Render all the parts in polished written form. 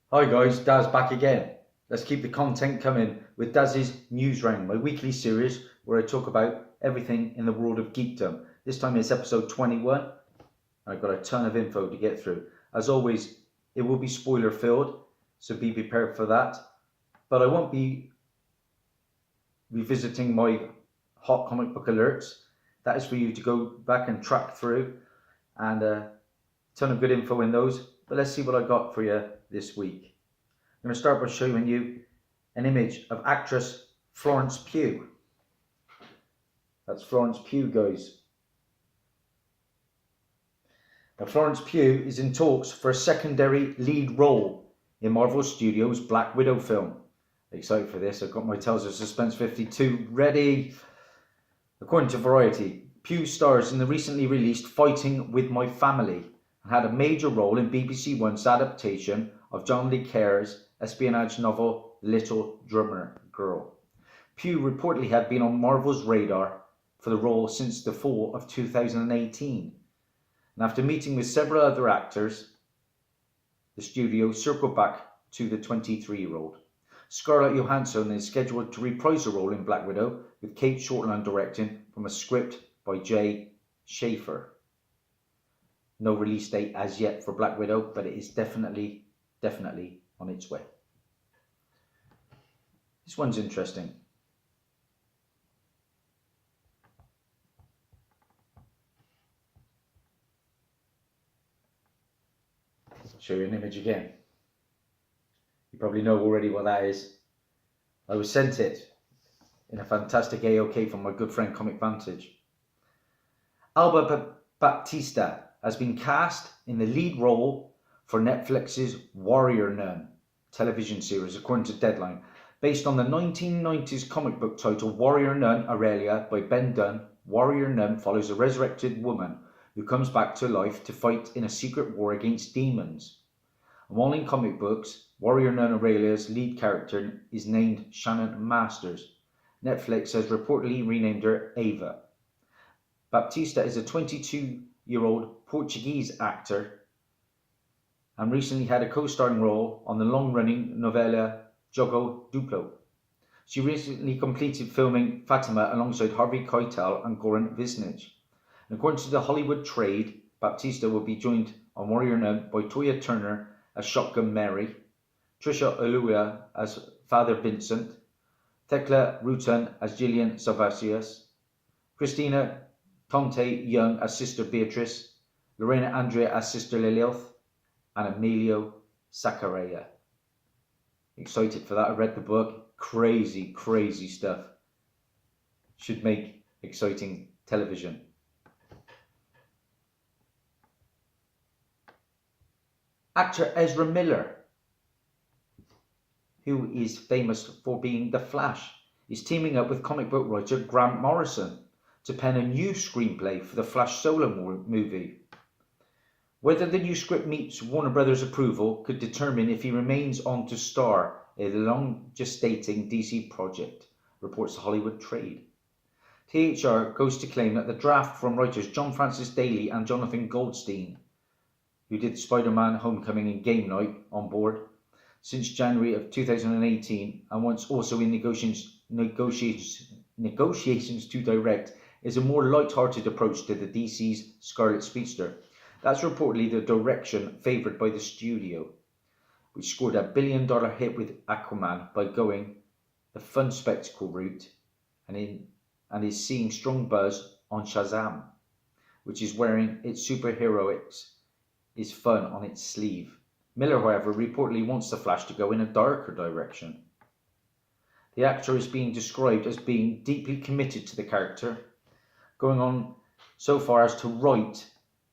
Hi guys, Daz back again. Let's keep the content coming with Daz's Newsround, my weekly series where I talk about everything in the world of geekdom. This time it's episode 21. I've got a ton of info to get through. As always, it will be spoiler filled, so be prepared for that. But I won't be revisiting my hot comic book alerts. That is for you to go back and track through, and a ton of good info in those. But let's see what I got for you this week. I'm going to start by showing you an image of actress Florence Pugh. That's Florence Pugh, guys. Now, Florence Pugh is in talks for a secondary lead role in Marvel Studios' Black Widow film. Excited for this. I've got my Tales of Suspense 52 ready. According to Variety, Pugh stars in the recently released Fighting With My Family and had a major role in BBC One's adaptation of John le Carre's espionage novel Little Drummer Girl. Pugh reportedly had been on Marvel's radar for the role since the fall of 2018. And after meeting with several other actors, the studio circled back to the 23-year-old. Scarlett Johansson is scheduled to reprise her role in Black Widow, with Kate Shortland directing from a script by Jay Schaefer. No release date as yet for Black Widow, but it is definitely on its way. This one's interesting. I'll show you an image again. You probably know already what that is. I was sent it in a fantastic AOK from my good friend Comic Vantage. Alba Baptista has been cast in the lead role for Netflix's Warrior Nun television series, according to Deadline. Based on the 1990s comic book title Warrior Nun Aurelia by Ben Dunn, Warrior Nun follows a resurrected woman who comes back to life to fight in a secret war against demons. And while in comic books, Warrior Nun Aurelia's lead character is named Shannon Masters. Netflix has reportedly renamed her Ava. Baptista is a 22-year-old Portuguese actor and recently had a co-starring role on the long-running novella Jogo Duplo. She recently completed filming Fatima alongside Harvey Keitel and Goran Visnich. And according to the Hollywood Trade, Baptista will be joined on Warrior Nun by Toya Turner as Shotgun Mary, Trisha Olua as Father Vincent, Thekla Rutan as Gillian Salvasius, Christina Conte Young as Sister Beatrice, Lorena Andrea as Sister Lilith, and Emilio Saccaria. Excited for that. I read the book. Crazy stuff. Should make exciting television. Actor Ezra Miller, who is famous for being the Flash, is teaming up with comic book writer Grant Morrison to pen a new screenplay for the Flash solo movie. Whether the new script meets Warner Brothers' approval could determine if he remains on to star in the long-gestating DC project, reports the Hollywood Trade. THR goes to claim that the draft from writers John Francis Daly and Jonathan Goldstein, who did Spider-Man Homecoming and Game Night on board since January of 2018 and once also in negotiations to direct, is a more light-hearted approach to the DC's Scarlet Speedster. That's reportedly the direction favoured by the studio, which scored a $1 billion hit with Aquaman by going the fun spectacle route and is seeing strong buzz on Shazam, which is wearing its superheroics is fun on its sleeve. Miller, however, reportedly wants the Flash to go in a darker direction. The actor is being described as being deeply committed to the character, going on so far as to write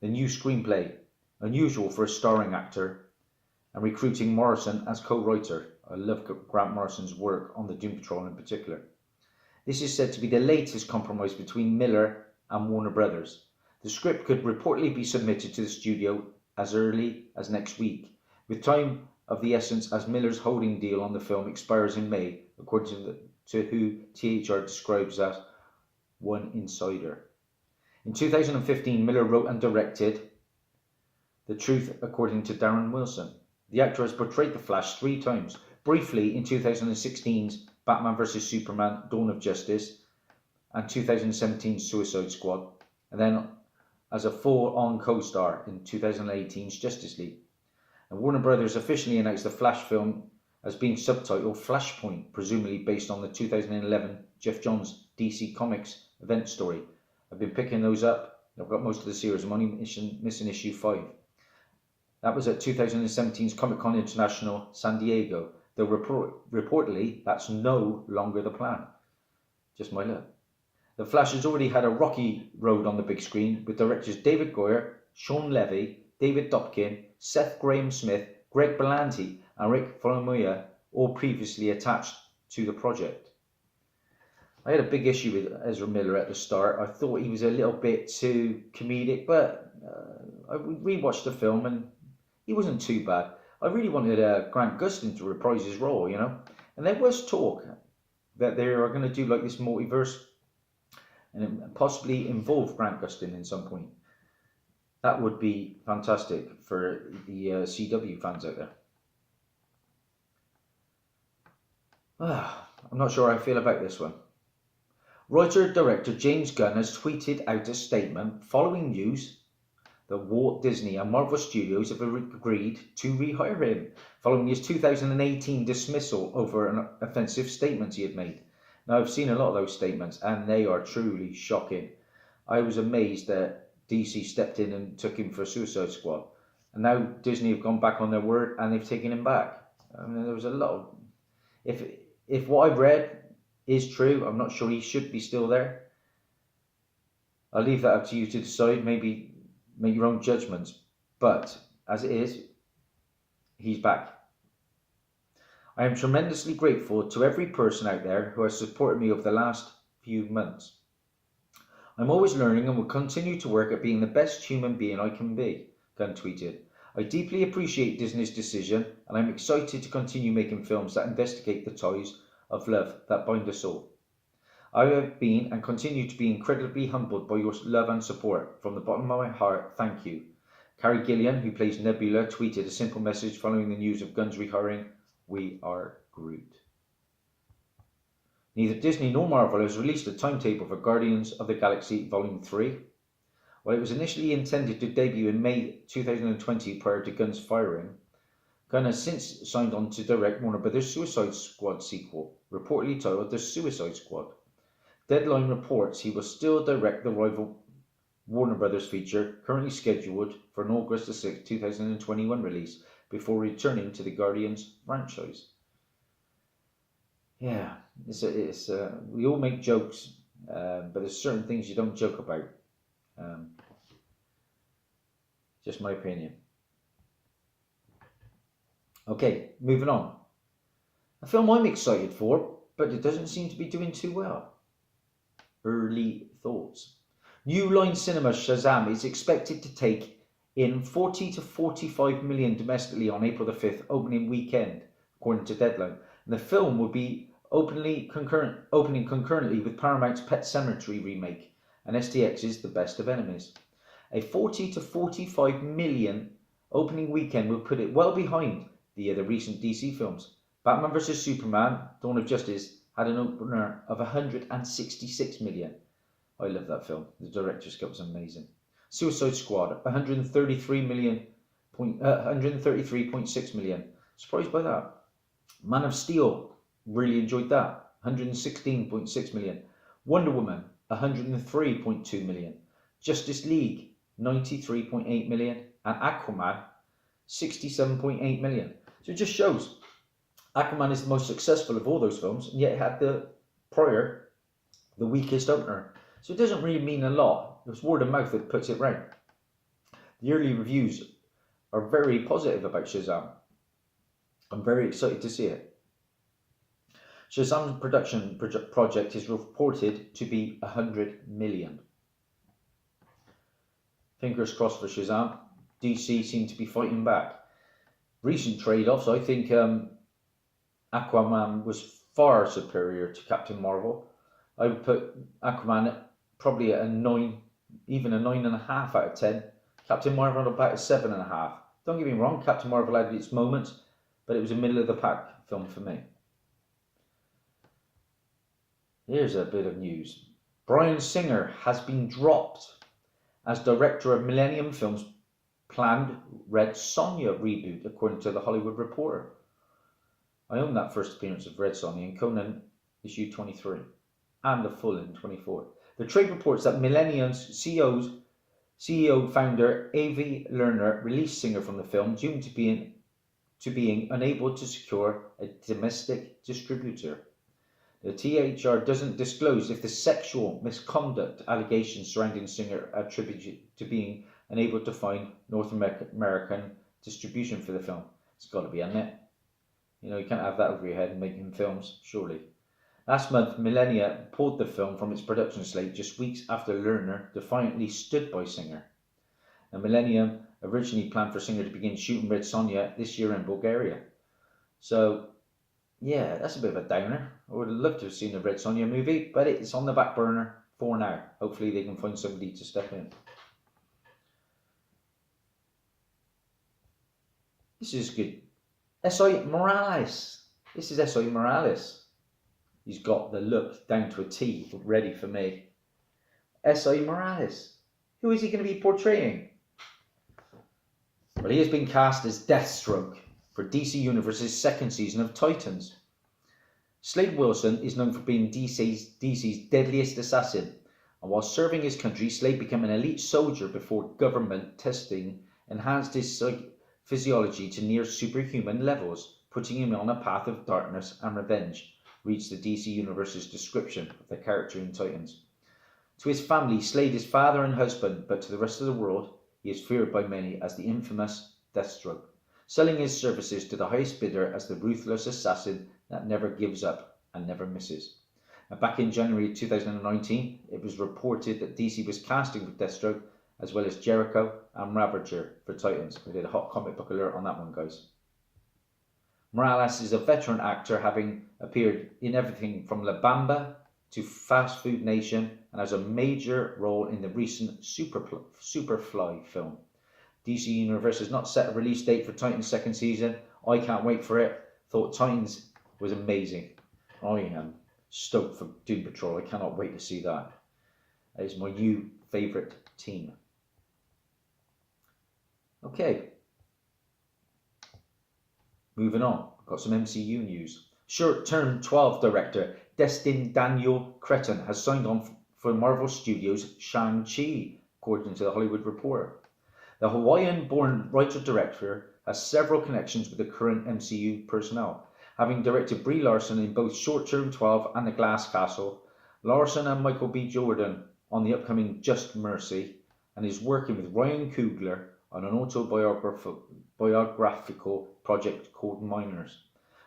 the new screenplay, unusual for a starring actor, and recruiting Morrison as co-writer. I love Grant Morrison's work on the Doom Patrol in particular. This is said to be the latest compromise between Miller and Warner Brothers. The script could reportedly be submitted to the studio as early as next week, with time of the essence as Miller's holding deal on the film expires in May, according to who THR describes as one insider. In 2015, Miller wrote and directed The Truth According to Darren Wilson, The actor has portrayed the Flash 3 times. Briefly in 2016's Batman vs Superman: Dawn of Justice and 2017's Suicide Squad, and then as a full-on co-star in 2018's Justice League. And Warner Brothers officially announced the Flash film as being subtitled Flashpoint, presumably based on the 2011 Jeff Johns DC Comics event story. I've been picking those up. I've got most of the series. I'm only missing issue 5. That was at 2017's Comic-Con International San Diego, though reportedly that's no longer the plan. Just my luck. The Flash has already had a rocky road on the big screen, with directors David Goyer, Sean Levy, David Dobkin, Seth Grahame-Smith, Greg Berlanti and Rick Famuyiwa all previously attached to the project. I had a big issue with Ezra Miller at the start. I thought he was a little bit too comedic, but I rewatched the film and he wasn't too bad. I really wanted Grant Gustin to reprise his role, you know. And there was talk that they are going to do like this multiverse and possibly involve Grant Gustin in some point. That would be fantastic for the CW fans out there. I'm not sure how I feel about this one. Writer-director James Gunn has tweeted out a statement following news that Walt Disney and Marvel Studios have agreed to rehire him following his 2018 dismissal over an offensive statement he had made. Now, I've seen a lot of those statements and they are truly shocking. I was amazed that DC stepped in and took him for Suicide Squad. And now Disney have gone back on their word and they've taken him back. I mean, there was a lot of... If what I've read is true, I'm not sure he should be still there. I'll leave that up to you to decide. Maybe make your own judgments. But as it is, he's back. I am tremendously grateful to every person out there who has supported me over the last few months. I'm always learning and will continue to work at being the best human being I can be, Gunn tweeted. I deeply appreciate Disney's decision and I'm excited to continue making films that investigate the ties of love that bind us all. I have been and continue to be incredibly humbled by your love and support. From the bottom of my heart, thank you. Carrie Gillian, who plays Nebula, tweeted a simple message following the news of Gunn's rehiring. We are Groot. Neither Disney nor Marvel has released a timetable for Guardians of the Galaxy Volume 3. While it was initially intended to debut in May 2020 prior to Gunn's firing, Gunn has since signed on to direct Warner Brothers' Suicide Squad sequel, reportedly titled The Suicide Squad. Deadline reports he will still direct the rival Warner Brothers feature, currently scheduled for an August 6, 2021 release, before returning to the Guardians franchise. Yeah, we all make jokes, but there's certain things you don't joke about. Just my opinion. Okay, moving on. A film I'm excited for, but it doesn't seem to be doing too well. Early thoughts. New Line Cinema's Shazam is expected to take in 40 to 45 million domestically on April the 5th opening weekend, according to Deadline. And the film will be opening concurrently with Paramount's Pet Sematary remake and STX's The Best of Enemies. A 40 to 45 million opening weekend will put it well behind the other recent DC films. Batman vs Superman: Dawn of Justice had an opener of 166 million. I love that film. The director's cut was amazing. Suicide Squad, 133.6 million. Surprised by that. Man of Steel, really enjoyed that. 116.6 million. Wonder Woman, 103.2 million. Justice League, 93.8 million. And Aquaman, 67.8 million. So it just shows Aquaman is the most successful of all those films, and yet it had the weakest opener. So it doesn't really mean a lot. It's word of mouth that puts it right. The early reviews are very positive about Shazam. I'm very excited to see it. Shazam's production project is reported to be 100 million. Fingers crossed for Shazam. DC seem to be fighting back. Recent trade-offs, I think Aquaman was far superior to Captain Marvel. I would put Aquaman probably at a 9, even a 9.5 out of 10. Captain Marvel about a 7.5. Don't get me wrong, Captain Marvel had its moments, but it was a middle of the pack film for me. Here's a bit of news. Bryan Singer has been dropped as director of Millennium Films' planned Red Sonja reboot, according to The Hollywood Reporter. I own that first appearance of Red Sonja in Conan issue 23 and the full in 24. The trade reports that Millennium's CEO founder Avi Lerner released Singer from the film due to being unable to secure a domestic distributor. The THR doesn't disclose if the sexual misconduct allegations surrounding Singer are attributed to being unable to find North American distribution for the film. It's got to be, hasn't it? You know, you can't have that over your head making films, surely. Last month, Millennia pulled the film from its production slate just weeks after Lerner defiantly stood by Singer. And Millennium originally planned for Singer to begin shooting Red Sonja this year in Bulgaria. So, yeah, that's a bit of a downer. I would have loved to have seen a Red Sonja movie, but it's on the back burner for now. Hopefully they can find somebody to step in. This is good. S.I. Morales. This is S.I. Morales. He's got the look down to a T, ready for me. S.I. Morales. Who is he going to be portraying? Well, he has been cast as Deathstroke for DC Universe's second season of Titans. Slade Wilson is known for being DC's deadliest assassin, and while serving his country, Slade became an elite soldier before government testing enhanced his physiology to near superhuman levels, putting him on a path of darkness and revenge, reads the DC Universe's description of the character in Titans. To his family, Slade is father and husband, but to the rest of the world, he is feared by many as the infamous Deathstroke, selling his services to the highest bidder as the ruthless assassin that never gives up and never misses. And back in January 2019, it was reported that DC was casting for Deathstroke, as well as Jericho and Ravager for Titans. We did a hot comic book alert on that one, guys. Morales is a veteran actor, having appeared in everything from La Bamba to Fast Food Nation, and has a major role in the recent Superfly film. DC Universe has not set a release date for Titans' second season. I can't wait for it. Thought Titans was amazing. I am stoked for Doom Patrol. I cannot wait to see that. That is my new favourite team. Okay. Moving on. I've got some MCU news. Short-term 12 director Destin Daniel Cretton has signed on for Marvel Studios' Shang-Chi, according to The Hollywood Reporter. The Hawaiian-born writer-director has several connections with the current MCU personnel, having directed Brie Larson in both Short-Term 12 and The Glass Castle, Larson and Michael B. Jordan on the upcoming Just Mercy, and is working with Ryan Coogler on an autobiographical project called Miners.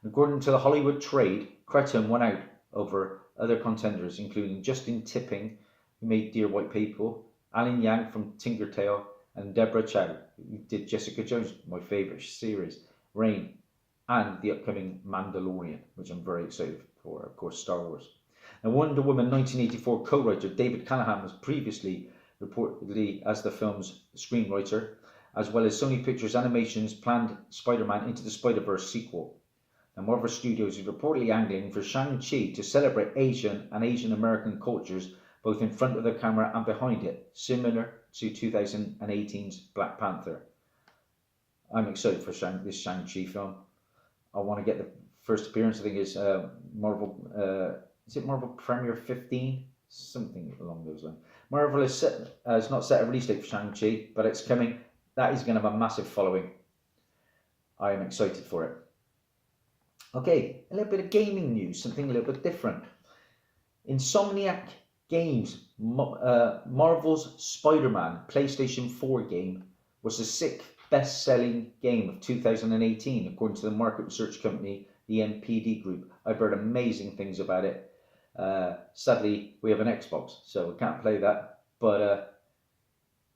According to the Hollywood Trade, Cretton won out over other contenders, including Justin Tipping, who made Dear White People, Alan Yang from Tinker Tailor, and Deborah Chow, who did Jessica Jones, my favourite series, Reign, and the upcoming Mandalorian, which I'm very excited for, of course, Star Wars. Now, Wonder Woman 1984 co-writer David Callahan was previously reportedly as the film's screenwriter, as well as Sony Pictures Animation's planned Spider-Man Into the Spider-Verse sequel. Now, Marvel Studios is reportedly angling for Shang-Chi to celebrate Asian and Asian American cultures both in front of the camera and behind it, similar to 2018's Black Panther. I'm excited for this Shang-Chi film. I want to get the first appearance. I think is Marvel. Is it Marvel Premiere 15? Something along those lines. Marvel has not set a release date for Shang-Chi, but it's coming. That is going to have a massive following. I am excited for it. Okay, a little bit of gaming news, something a little bit different. Insomniac Games, Marvel's Spider-Man PlayStation 4 game was the 6th best-selling game of 2018, according to the market research company, the NPD Group. I've heard amazing things about it. Sadly, we have an Xbox, so we can't play that, but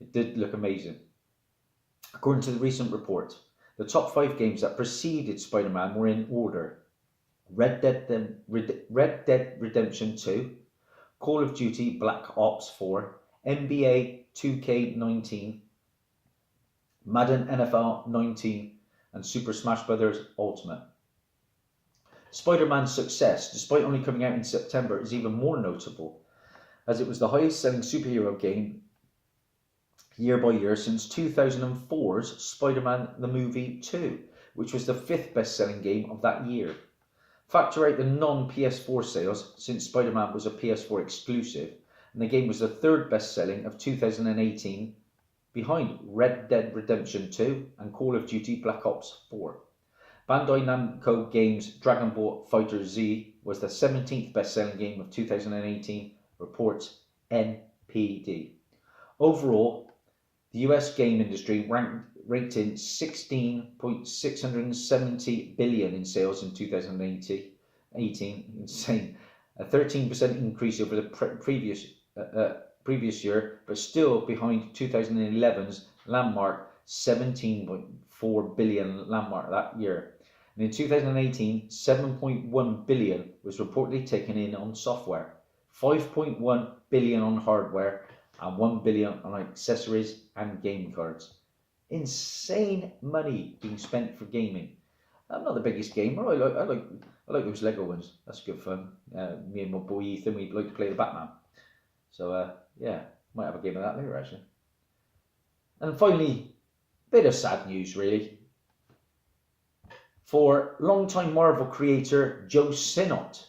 it did look amazing. According to the recent report, the top 5 games that preceded Spider-Man were in order: Red Dead Redemption 2, Call of Duty Black Ops 4, NBA 2K19, Madden NFL 19, and Super Smash Bros. Ultimate. Spider-Man's success, despite only coming out in September, is even more notable, as it was the highest selling superhero game year by year since 2004's Spider-Man the Movie 2, which was the 5th best-selling game of that year. Factor out the non-PS4 sales, since Spider-Man was a PS4 exclusive, and the game was the 3rd best-selling of 2018, behind Red Dead Redemption 2 and Call of Duty Black Ops 4. Bandai Namco Games' Dragon Ball FighterZ was the 17th best-selling game of 2018, reports NPD. Overall, the US game industry ranked in $16.670 billion in sales in 2018, insane, a 13% increase over the previous year, but still behind 2011's landmark $17.4 billion landmark that year. And in 2018, $7.1 billion was reportedly taken in on software, $5.1 billion on hardware, and $1 billion on accessories and game cards. Insane money being spent for gaming. I'm not the biggest gamer. I like those Lego ones. That's good fun. Me and my boy Ethan, we'd like to play the Batman. So yeah, might have a game of that later actually. And finally, a bit of sad news really. For longtime Marvel creator Joe Sinnott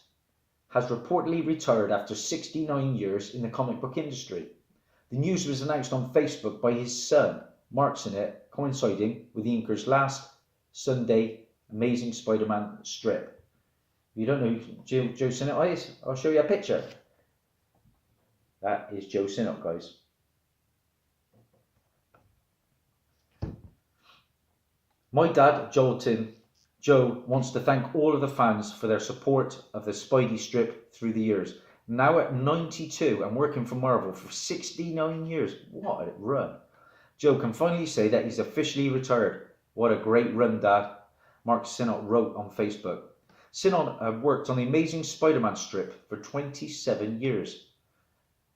has reportedly retired after 69 years in the comic book industry. The news was announced on Facebook by his son, Mark Sinnott, coinciding with the inker's last Sunday Amazing Spider-Man strip. If you don't know who Joe Sinnott is, I'll show you a picture. That is Joe Sinnott, guys. My dad, Joe, wants to thank all of the fans for their support of the Spidey strip through the years. Now at 92 and working for Marvel for 69 years. What a run. Joe can finally say that he's officially retired. What a great run, Dad, Mark Sinnott wrote on Facebook. Sinnott had worked on the Amazing Spider-Man strip for 27 years,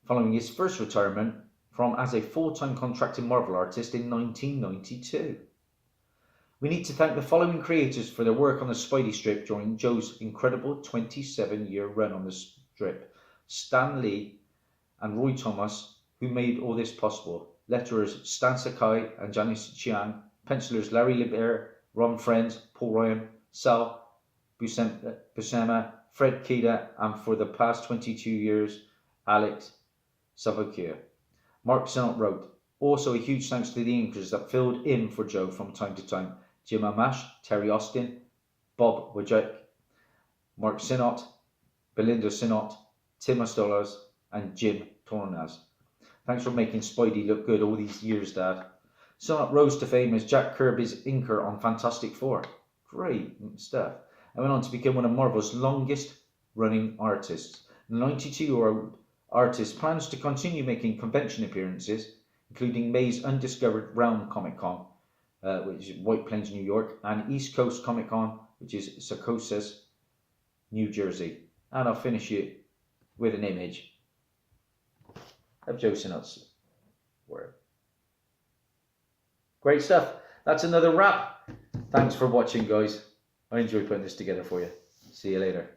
following his first retirement from as a full-time contracted Marvel artist in 1992. We need to thank the following creators for their work on the Spidey strip during Joe's incredible 27-year run on the strip. Stan Lee and Roy Thomas, who made all this possible. Letterers Stan Sakai and Janice Chiang. Pencilers Larry Libert, Ron Friends, Paul Ryan, Sal Buscema, Fred Kida, and for the past 22 years, Alex Savacure. Mark Sinnott wrote, also a huge thanks to the inkers that filled in for Joe from time to time. Jim Amash, Terry Austin, Bob Wojcik, Mark Sinnott, Belinda Sinnott, Tim Astolas, and Jim Tornaz. Thanks for making Spidey look good all these years, Dad. Sinnott rose to fame as Jack Kirby's inker on Fantastic Four. Great stuff. And went on to become one of Marvel's longest running artists. The 92-year-old artist plans to continue making convention appearances, including May's Undiscovered Realm Comic Con, which is White Plains, New York, and East Coast Comic Con, which is Secaucus, New Jersey. And I'll finish it with an image of Joe Sinnott's work. Great stuff. That's another wrap. Thanks for watching, guys. I enjoyed putting this together for you. See you later.